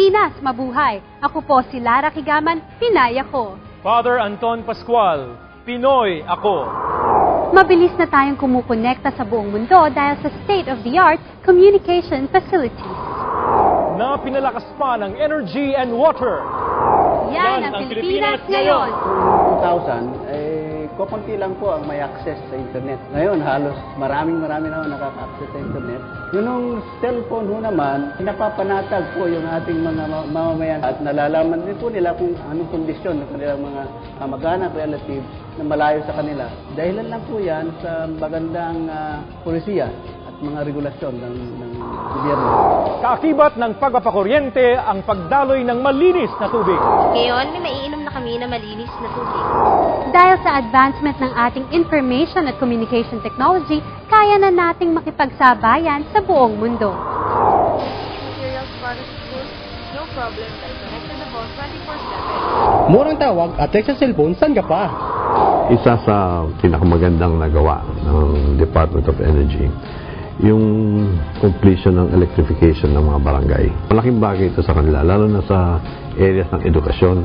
Pilipinas, mabuhay! Ako po si Lara Kigaman, Pinay ako. Father Anton Pascual, Pinoy ako. Mabilis na tayong kumukonekta sa buong mundo dahil sa state-of-the-art communication facilities. Na pinalakas pa ng energy and water. Yan ang Pilipinas ngayon. 2000, kukunti lang po ang may access sa internet. Ngayon, halos marami na ako nakaka-access sa internet. Yung cellphone ho naman, napapanatag po yung ating mga mamamayan at nalalaman din po nila kung anong kondisyon ng kanilang mga kamag-anak, relatives na malayo sa kanila. Dahilan lang po yan sa magandang polisiya at mga regulasyon ng gobyerno. Kaakibat ng pagpapakuryente ang pagdaloy ng malinis na tubig. Ngayon, may maiinom na kami na malinis na tubig. Dahil sa advancement ng ating information at communication technology, kaya na nating makipagsabayan sa buong mundo. Materials para sa school, no problem. Dahil connected na phone 24/7. Murang tawag at text sa cellphone, saan ka pa? Isa sa pinakamagandang nagawa ng Department of Energy, yung completion ng electrification ng mga barangay. Malaking bagay ito sa kanila, lalo na sa areas ng edukasyon.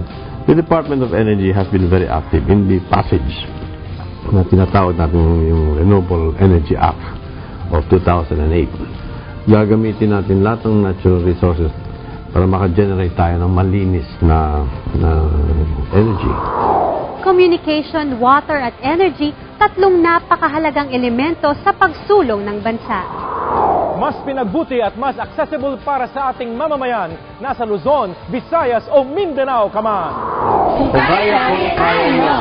The Department of Energy has been very active in the passage na tinatawag natin yung Renewable Energy Act of 2008. Gagamitin natin lahat ng natural resources para maka-generate tayo ng malinis na energy. Communication, water at energy, tatlong napakahalagang elemento sa pagsulong ng bansa. Mas pinagbuti at mas accessible para sa ating mamamayan nasa Luzon, Visayas o Mindanao ka man. Kung kaya mo, kaya mo.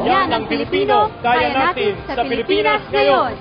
Yan ang Pilipino, kaya natin sa Pilipinas ngayon.